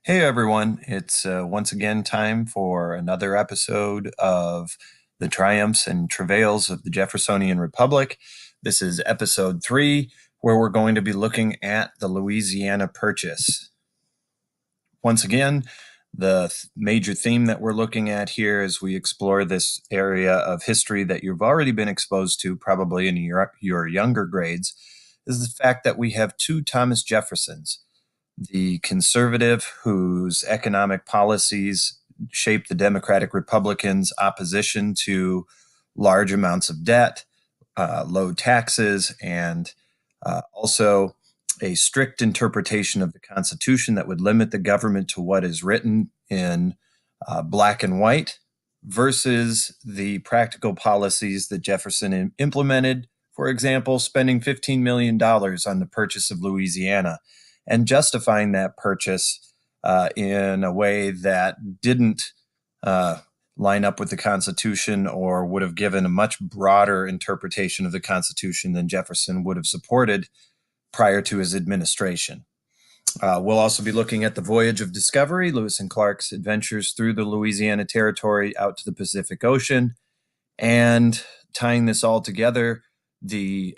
Hey everyone, it's once again time for another episode of The Triumphs and Travails of the Jeffersonian Republic. This is episode 3, where we're going to be looking at the Louisiana Purchase. Once again, the major theme that we're looking at here as we explore this area of history that you've already been exposed to, probably in your younger grades, is the fact that we have two Thomas Jeffersons: the conservative whose economic policies shaped the Democratic Republicans' opposition to large amounts of debt, low taxes, and also a strict interpretation of the Constitution that would limit the government to what is written in black and white, versus the practical policies that Jefferson implemented. For example, spending $15 million on the purchase of Louisiana and justifying that purchase in a way that didn't line up with the Constitution, or would have given a much broader interpretation of the Constitution than Jefferson would have supported prior to his administration. We'll also be looking at the Voyage of Discovery, Lewis and Clark's adventures through the Louisiana Territory out to the Pacific Ocean, and tying this all together, the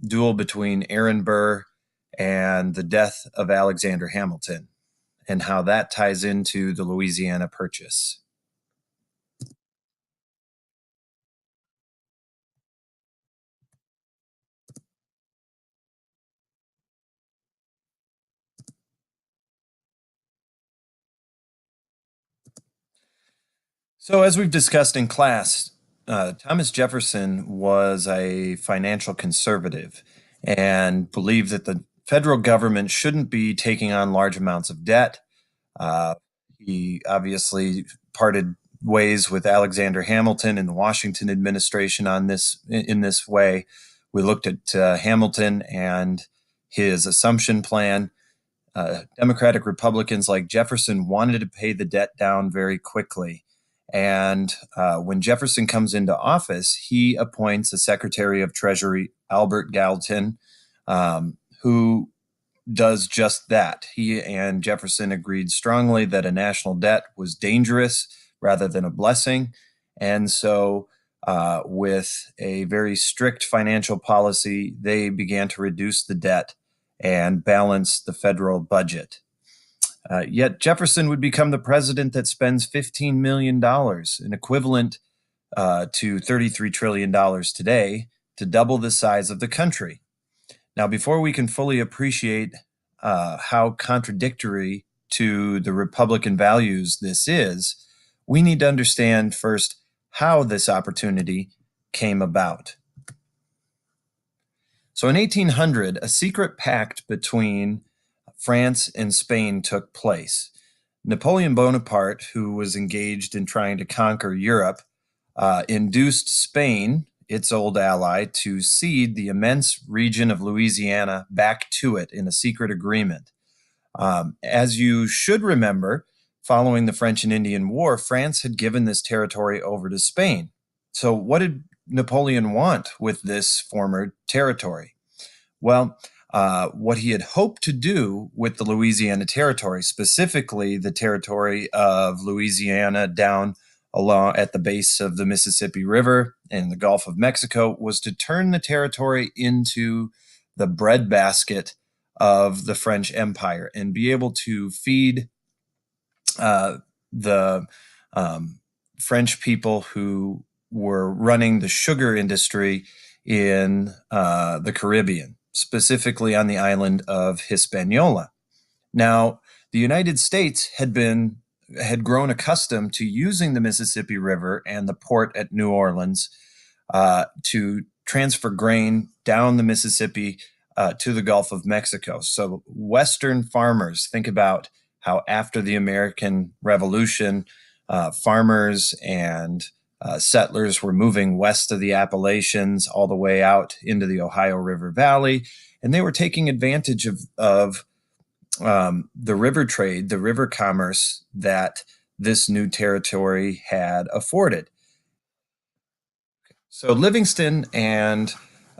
duel between Aaron Burr and the death of Alexander Hamilton, and how that ties into the Louisiana Purchase. So, as we've discussed in class, Thomas Jefferson was a financial conservative and believed that the federal government shouldn't be taking on large amounts of debt. He obviously parted ways with Alexander Hamilton in the Washington administration on this in this way. We looked at Hamilton and his assumption plan. Democratic Republicans like Jefferson wanted to pay the debt down very quickly. And when Jefferson comes into office, he appoints a Secretary of Treasury, Albert Gallatin, who does just that. He and Jefferson agreed strongly that a national debt was dangerous rather than a blessing. And so, with a very strict financial policy, they began to reduce the debt and balance the federal budget. Yet Jefferson would become the president that spends $15 million, an equivalent to $33 trillion today, to double the size of the country. Now, before we can fully appreciate how contradictory to the Republican values this is, we need to understand first how this opportunity came about. So in 1800, a secret pact between France and Spain took place. Napoleon Bonaparte, who was engaged in trying to conquer Europe, induced Spain, its old ally, to cede the immense region of Louisiana back to it in a secret agreement. As you should remember, following the French and Indian War, France had given this territory over to Spain. So what did Napoleon want with this former territory? Well, what he had hoped to do with the Louisiana Territory, specifically the territory of Louisiana down along at the base of the Mississippi River and the Gulf of Mexico, was to turn the territory into the breadbasket of the French Empire and be able to feed the French people who were running the sugar industry in the Caribbean, specifically on the island of Hispaniola. Now, the United States had grown accustomed to using the Mississippi River and the port at New Orleans to transfer grain down the Mississippi to the Gulf of Mexico. So Western farmers, think about how after the American Revolution, farmers and settlers were moving west of the Appalachians all the way out into the Ohio River Valley, and they were taking advantage of the river trade, the river commerce that this new territory had afforded. So Livingston and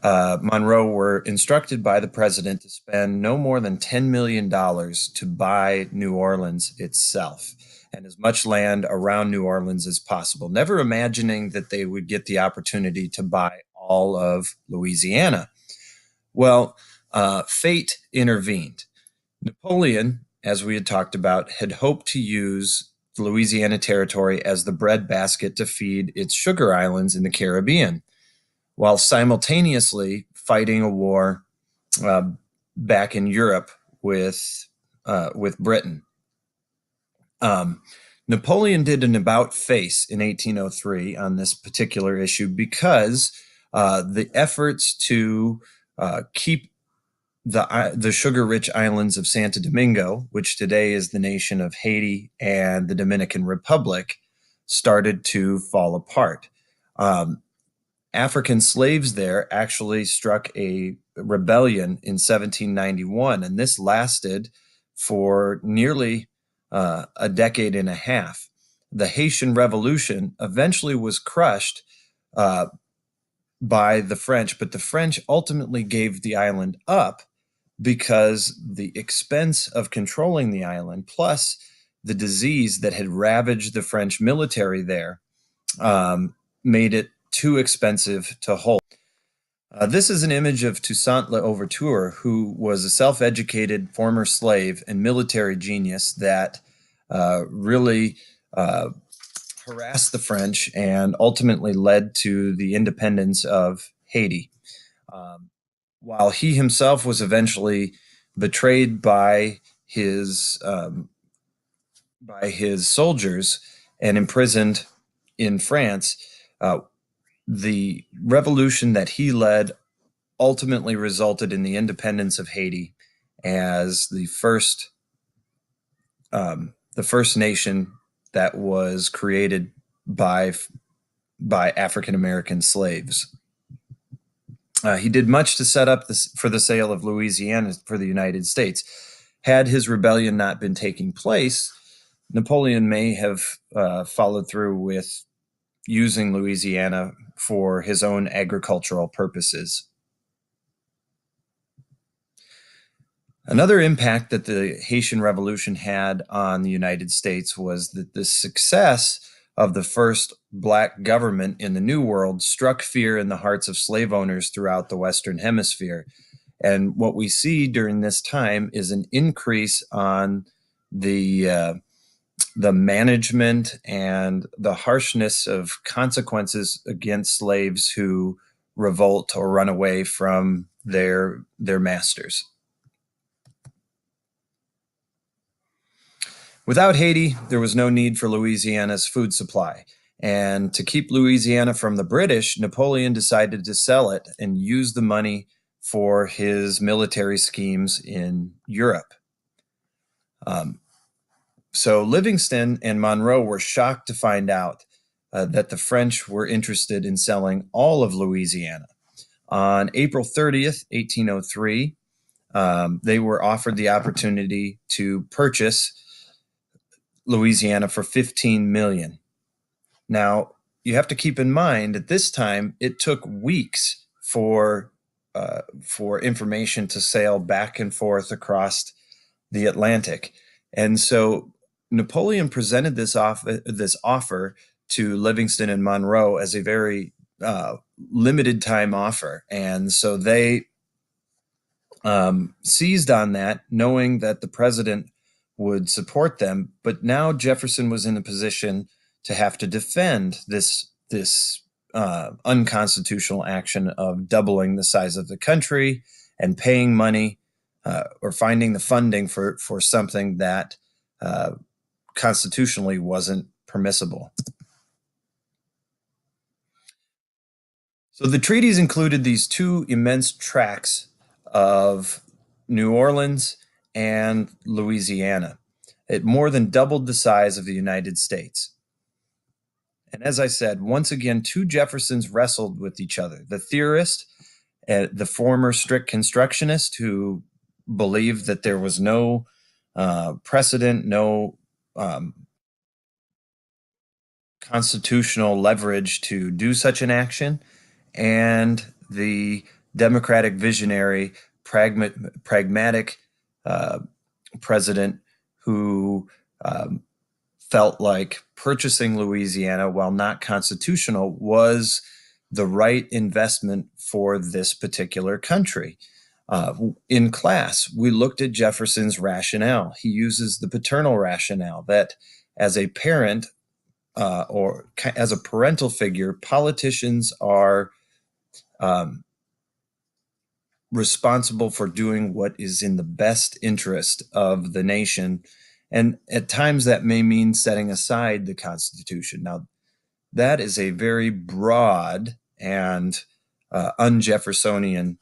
Monroe were instructed by the president to spend no more than $10 million to buy New Orleans itself and as much land around New Orleans as possible, never imagining that they would get the opportunity to buy all of Louisiana. Well, fate intervened. Napoleon, as we had talked about, had hoped to use the Louisiana Territory as the breadbasket to feed its sugar islands in the Caribbean, while simultaneously fighting a war uh, back in Europe with Britain. Um, Napoleon did an about face in 1803 on this particular issue because the efforts to keep the sugar-rich islands of Santo Domingo, which today is the nation of Haiti and the Dominican Republic, started to fall apart. Um, African slaves there actually struck a rebellion in 1791, and this lasted for nearly a decade and a half. The Haitian Revolution eventually was crushed uh, by the French, but the French ultimately gave the island up because the expense of controlling the island, plus the disease that had ravaged the French military there, made it too expensive to hold. This is an image of Toussaint Louverture, who was a self educated former slave and military genius that really harassed the French and ultimately led to the independence of Haiti. Um, while he himself was eventually betrayed by his soldiers and imprisoned in France, the revolution that he led ultimately resulted in the independence of Haiti as the first nation that was created by African American slaves. He did much to set up for the sale of Louisiana for the United States. Had his rebellion not been taking place, Napoleon may have followed through with using Louisiana for his own agricultural purposes. Another impact that the Haitian Revolution had on the United States was that the success of the first Black government in the New World struck fear in the hearts of slave owners throughout the Western Hemisphere. And what we see during this time is an increase on the management and the harshness of consequences against slaves who revolt or run away from their masters. Without Haiti, there was no need for Louisiana's food supply. And to keep Louisiana from the British, Napoleon decided to sell it and use the money for his military schemes in Europe. So Livingston and Monroe were shocked to find out that the French were interested in selling all of Louisiana. On April 30th, 1803, they were offered the opportunity to purchase Louisiana for $15 million. Now, you have to keep in mind at this time it took weeks for information to sail back and forth across the Atlantic, and so Napoleon presented this offer to Livingston and Monroe as a very limited time offer, and so they seized on that, knowing that the president would support them. But now Jefferson was in a position to have to defend this unconstitutional action of doubling the size of the country and paying money or finding the funding for something that constitutionally wasn't permissible. So the treaties included these two immense tracts of New Orleans and Louisiana. It more than doubled the size of the United States. And as I said, once again, two Jeffersons wrestled with each other. The theorist, the former strict constructionist who believed that there was no precedent, no constitutional leverage to do such an action, and the democratic visionary, pragmatic uh, president who felt like purchasing Louisiana, while not constitutional, was the right investment for this particular country. In class, we looked at Jefferson's rationale. He uses the paternal rationale that as a parent or as a parental figure, politicians are um, responsible for doing what is in the best interest of the nation. And at times that may mean setting aside the Constitution. Now, that is a very broad and un-Jeffersonian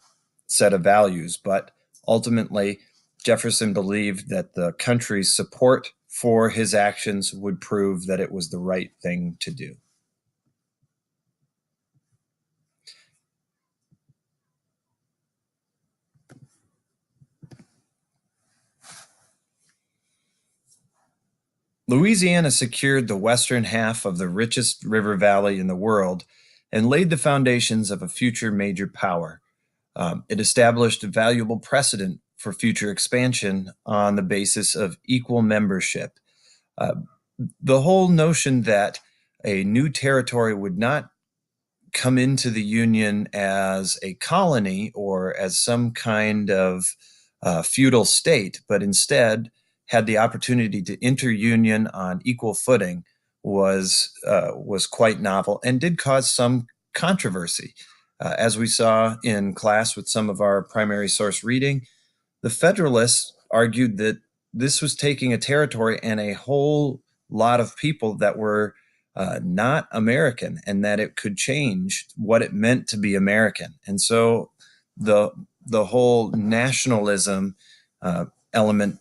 set of values, but ultimately, Jefferson believed that the country's support for his actions would prove that it was the right thing to do. Louisiana secured the western half of the richest river valley in the world and laid the foundations of a future major power. It established a valuable precedent for future expansion on the basis of equal membership. Uh, the whole notion that a new territory would not come into the Union as a colony or as some kind of feudal state, but instead had the opportunity to enter Union on equal footing was quite novel and did cause some controversy. As we saw in class with some of our primary source reading, the Federalists argued that this was taking a territory and a whole lot of people that were not American, and that it could change what it meant to be American. And so the the whole nationalism element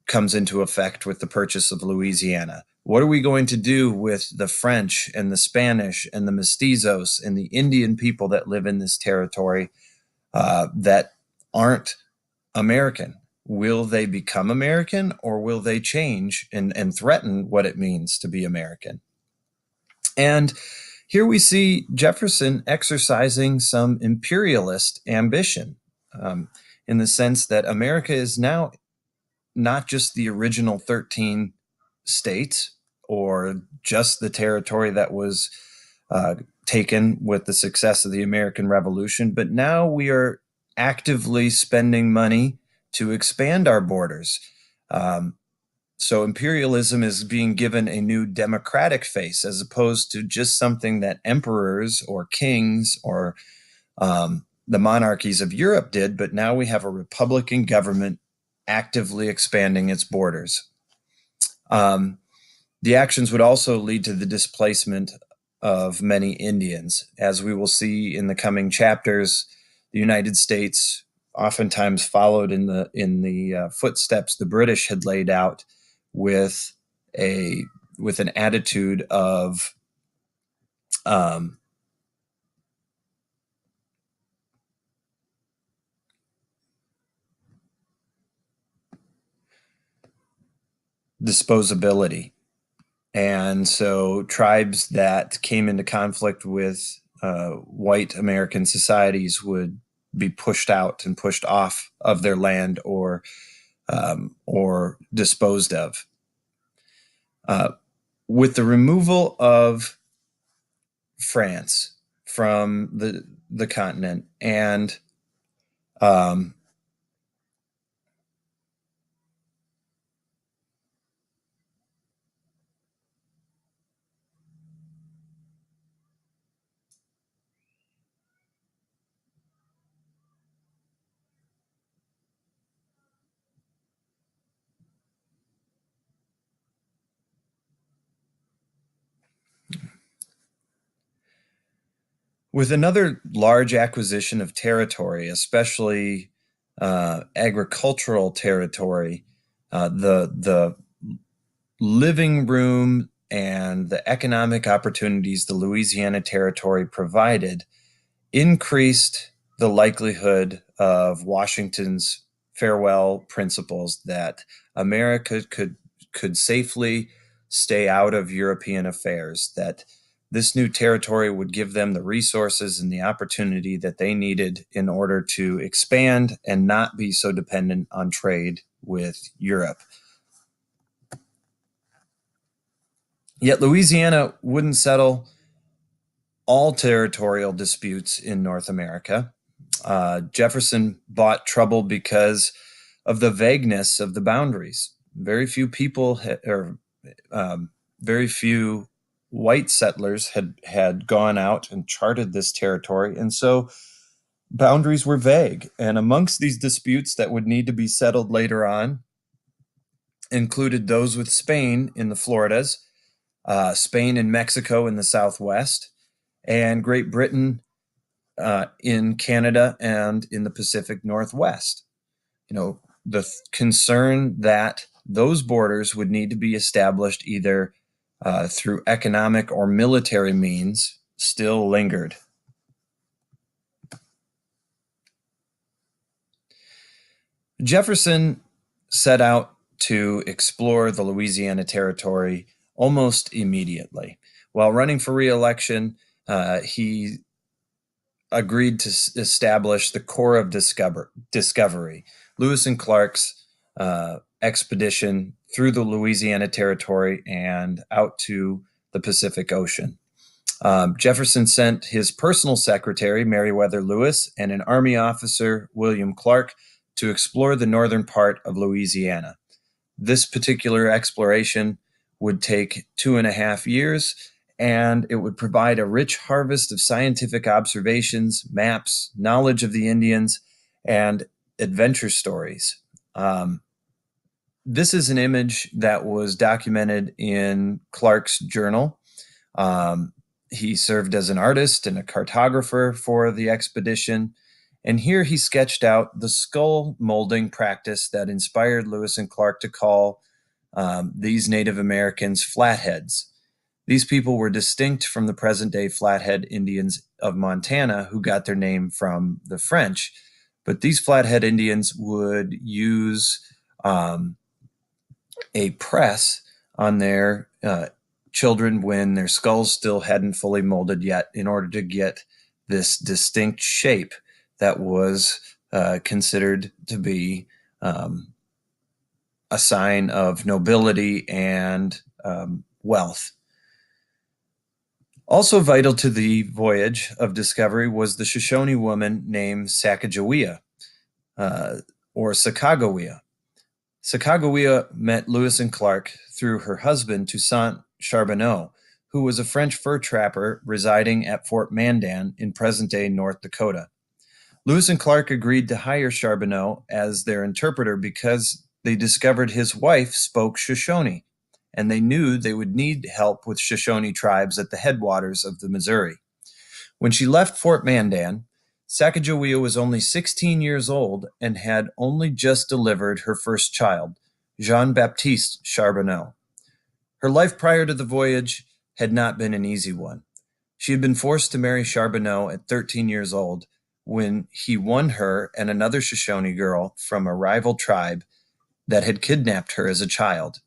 comes into effect with the purchase of Louisiana. What are we going to do with the French and the Spanish and the mestizos and the Indian people that live in this territory that aren't American? Will they become American, or will they change and threaten what it means to be American? And here we see Jefferson exercising some imperialist ambition um, in the sense that America is now not just the original 13 states or just the territory that was uh, taken with the success of the American Revolution, but now we are actively spending money to expand our borders. Um, so imperialism is being given a new democratic face as opposed to just something that emperors or kings or the monarchies of Europe did, but now we have a republican government actively expanding its borders. Um, the actions would also lead to the displacement of many Indians. As we will see in the coming chapters, the United States oftentimes followed in the footsteps the British had laid out with a with an attitude of um, disposability. And so tribes that came into conflict with white American societies would be pushed out and pushed off of their land or disposed of. Uh, with the removal of France from the continent and um, with another large acquisition of territory, especially agricultural territory, the living room and the economic opportunities the Louisiana Territory provided increased the likelihood of Washington's farewell principles that America could safely stay out of European affairs, that This new territory would give them the resources and the opportunity that they needed in order to expand and not be so dependent on trade with Europe. Yet Louisiana wouldn't settle all territorial disputes in North America. Jefferson bought trouble because of the vagueness of the boundaries. Very few people very few white settlers had gone out and charted this territory, and so boundaries were vague. And amongst these disputes that would need to be settled later on included those with Spain in the Floridas, Spain and Mexico in the Southwest, and Great Britain in Canada and in the Pacific Northwest. The concern that those borders would need to be established either through economic or military means still lingered. Jefferson set out to explore the Louisiana Territory almost immediately. While running for re-election, he agreed to establish the Corps of Discovery, Lewis and Clark's expedition through the Louisiana Territory and out to the Pacific Ocean. Jefferson sent his personal secretary, Meriwether Lewis, and an Army officer, William Clark, to explore the northern part of Louisiana. This particular exploration would take 2.5 years, and it would provide a rich harvest of scientific observations, maps, knowledge of the Indians, and adventure stories. This is an image that was documented in Clark's journal. He served as an artist and a cartographer for the expedition, and here he sketched out the skull molding practice that inspired Lewis and Clark to call these Native Americans flatheads. These people were distinct from the present-day Flathead Indians of Montana, who got their name from the French. But these Flathead Indians would use a press on their children when their skulls still hadn't fully molded yet in order to get this distinct shape that was considered to be a sign of nobility and wealth. Also vital to the voyage of discovery was the Shoshone woman named Sacagawea, or Sacagawea. Sacagawea met Lewis and Clark through her husband, Toussaint Charbonneau, who was a French fur trapper residing at Fort Mandan in present-day North Dakota. Lewis and Clark agreed to hire Charbonneau as their interpreter because they discovered his wife spoke Shoshone, and they knew they would need help with Shoshone tribes at the headwaters of the Missouri. When she left Fort Mandan, Sacagawea was only 16 years old and had only just delivered her first child, Jean-Baptiste Charbonneau. Her life prior to the voyage had not been an easy one. She had been forced to marry Charbonneau at 13 years old when he won her and another Shoshone girl from a rival tribe that had kidnapped her as a child.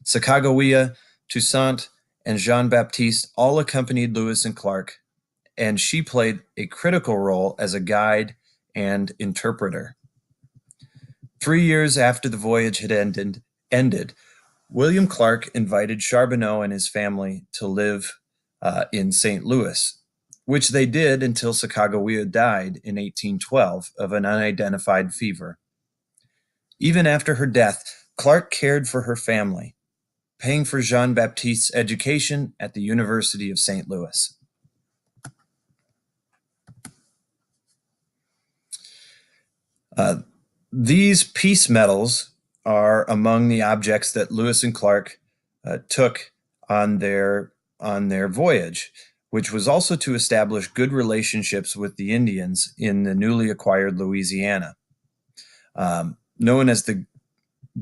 Sacagawea, Toussaint, and Jean-Baptiste all accompanied Lewis and Clark, and she played a critical role as a guide and interpreter. 3 years after the voyage had ended, William Clark invited Charbonneau and his family to live in St. Louis, which they did until Sacagawea died in 1812 of an unidentified fever. Even after her death, Clark cared for her family, paying for Jean-Baptiste's education at the University of St. Louis. These peace medals are among the objects that Lewis and Clark took on their voyage, which was also to establish good relationships with the Indians in the newly acquired Louisiana. Known as the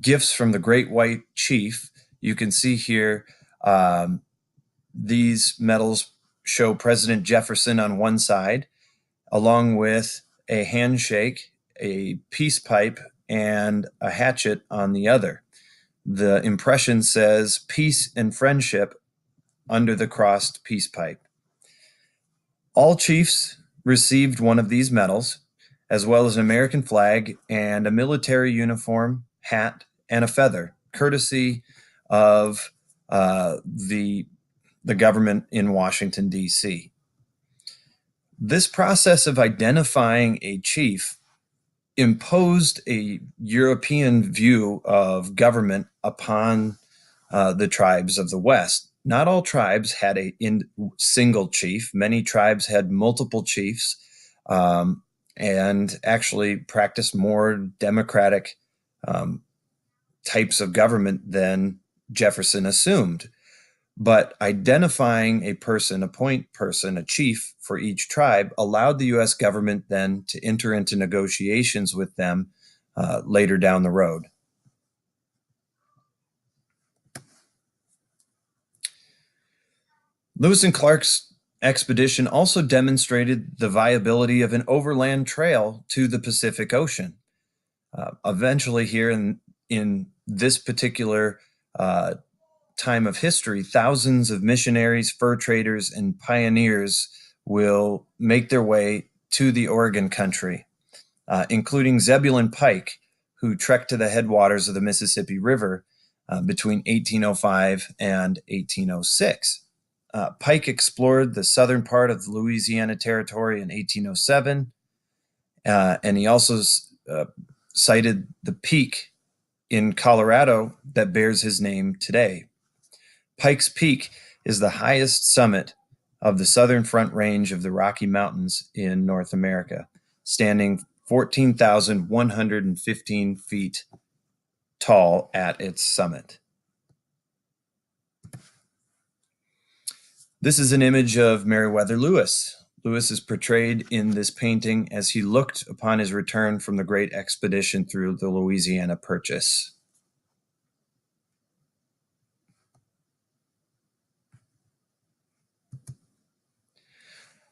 gifts from the Great White Chief, you can see here these medals show President Jefferson on one side, along with a handshake, a peace pipe, and a hatchet on the other. The impression says peace and friendship under the crossed peace pipe. All chiefs received one of these medals, as well as an American flag and a military uniform, hat, and a feather, courtesy of the government in Washington, D.C. This process of identifying a chief imposed a European view of government upon the tribes of the West. Not all tribes had a single chief. Many tribes had multiple chiefs, and actually practiced more democratic types of government than Jefferson assumed. But identifying a person, a point person, a chief for each tribe allowed the U.S. government then to enter into negotiations with them later down the road. Lewis and Clark's expedition also demonstrated the viability of an overland trail to the Pacific Ocean. Eventually, here in this particular time of history, thousands of missionaries, fur traders, and pioneers will make their way to the Oregon country, including Zebulon Pike, who trekked to the headwaters of the Mississippi River between 1805 and 1806. Pike explored the southern part of the Louisiana Territory in 1807, and he also cited the peak in Colorado that bears his name today. Pikes Peak is the highest summit of the southern front range of the Rocky Mountains in North America, standing 14,115 feet tall at its summit. This is an image of Meriwether Lewis. Lewis is portrayed in this painting as he looked upon his return from the great expedition through the Louisiana Purchase.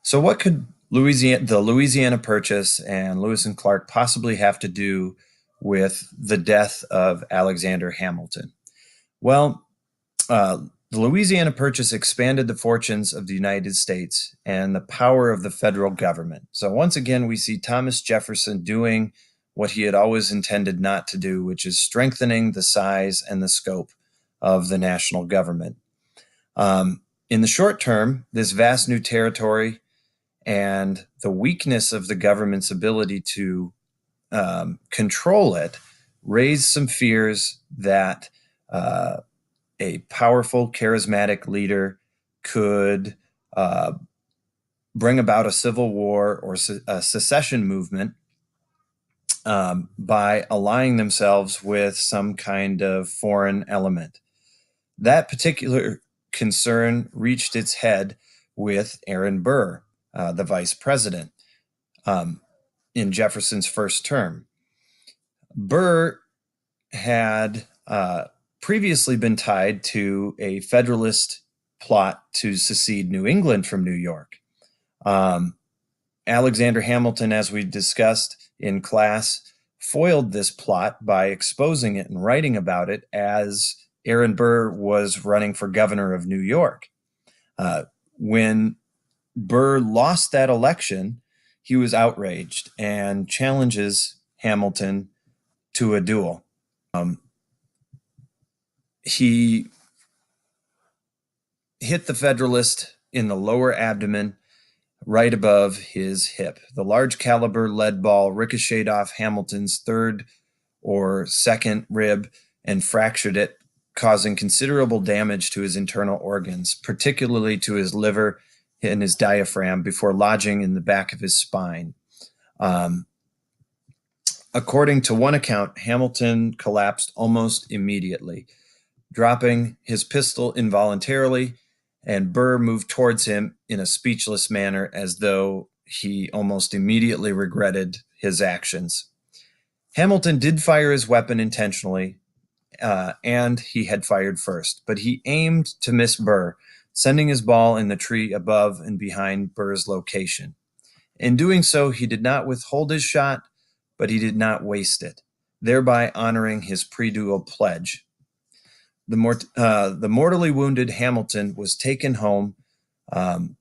So what could the Louisiana Purchase and Lewis and Clark possibly have to do with the death of Alexander Hamilton? Well, the Louisiana Purchase expanded the fortunes of the United States and the power of the federal government. So once again, we see Thomas Jefferson doing what he had always intended not to do, which is strengthening the size and the scope of the national government. In the short term, this vast new territory and the weakness of the government's ability to control it raised some fears that a powerful, charismatic leader could bring about a civil war or a secession movement by allying themselves with some kind of foreign element. That particular concern reached its head with Aaron Burr, the vice president, in Jefferson's first term. Burr had previously been tied to a Federalist plot to secede New England from New York. Alexander Hamilton, as we discussed in class, foiled this plot by exposing it and writing about it as Aaron Burr was running for governor of New York. When Burr lost that election, he was outraged and challenges Hamilton to a duel. He hit the Federalist in the lower abdomen, right above his hip. The large caliber lead ball ricocheted off Hamilton's third or second rib and fractured it, causing considerable damage to his internal organs, particularly to his liver and his diaphragm, before lodging in the back of his spine. According to one account, Hamilton collapsed almost immediately, dropping his pistol involuntarily, and Burr moved towards him in a speechless manner as though he almost immediately regretted his actions. Hamilton did fire his weapon intentionally, and he had fired first, but he aimed to miss Burr, sending his ball in the tree above and behind Burr's location. In doing so, he did not withhold his shot, but he did not waste it, thereby honoring his pre-duel pledge. The mortally wounded Hamilton was taken home, um,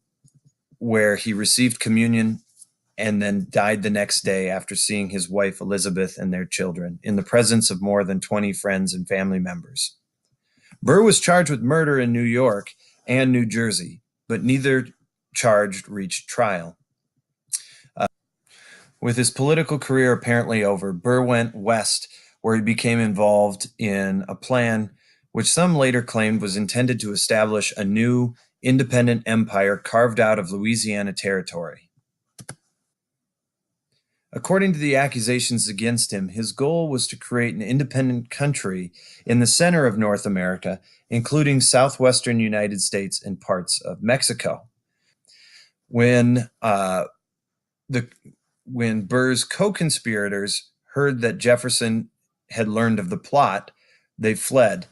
where he received communion and then died the next day after seeing his wife Elizabeth and their children in the presence of more than 20 friends and family members. Burr was charged with murder in New York and New Jersey, but neither charge reached trial. With his political career apparently over, Burr went west, where he became involved in a plan which some later claimed was intended to establish a new independent empire carved out of Louisiana territory. According to the accusations against him, his goal was to create an independent country in the center of North America, including southwestern United States and parts of Mexico. When Burr's co-conspirators heard that Jefferson had learned of the plot, they fled,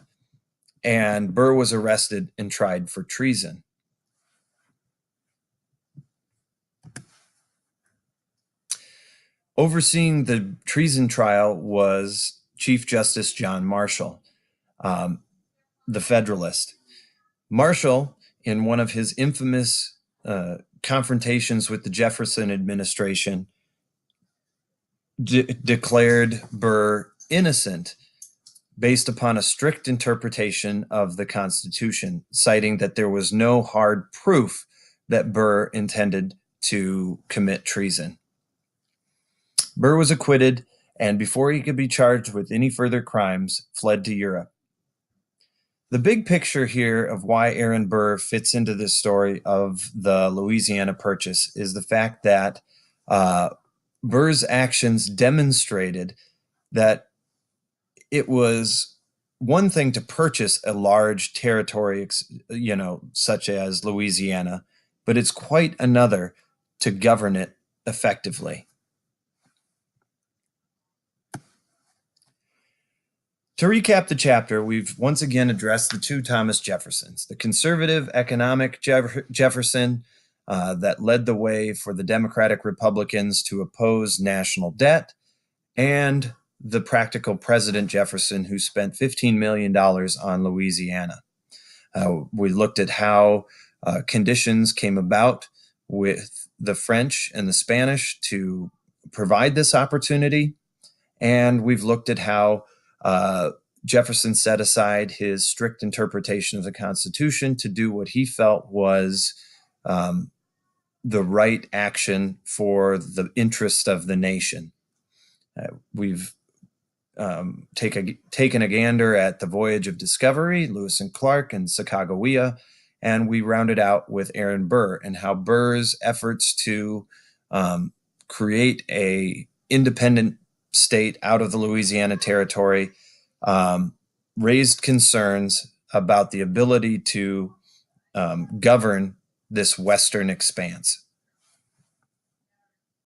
and Burr was arrested and tried for treason. Overseeing the treason trial was Chief Justice John Marshall, the Federalist. Marshall, in one of his infamous confrontations with the Jefferson administration, declared Burr innocent based upon a strict interpretation of the Constitution, citing that there was no hard proof that Burr intended to commit treason. Burr was acquitted, and before he could be charged with any further crimes, fled to Europe. The big picture here of why Aaron Burr fits into this story of the Louisiana Purchase is the fact that Burr's actions demonstrated that it was one thing to purchase a large territory, such as Louisiana, but it's quite another to govern it effectively. To recap the chapter, we've once again addressed the two Thomas Jeffersons, the conservative economic Jefferson that led the way for the Democratic Republicans to oppose national debt, and the practical President Jefferson, who spent $15 million on Louisiana. We looked at how conditions came about with the French and the Spanish to provide this opportunity, and we've looked at how Jefferson set aside his strict interpretation of the Constitution to do what he felt was the right action for the interest of the nation. We've taken a gander at the Voyage of Discovery, Lewis and Clark, and Sacagawea, and we rounded out with Aaron Burr and how Burr's efforts to create a independent state out of the Louisiana Territory raised concerns about the ability to govern this western expanse.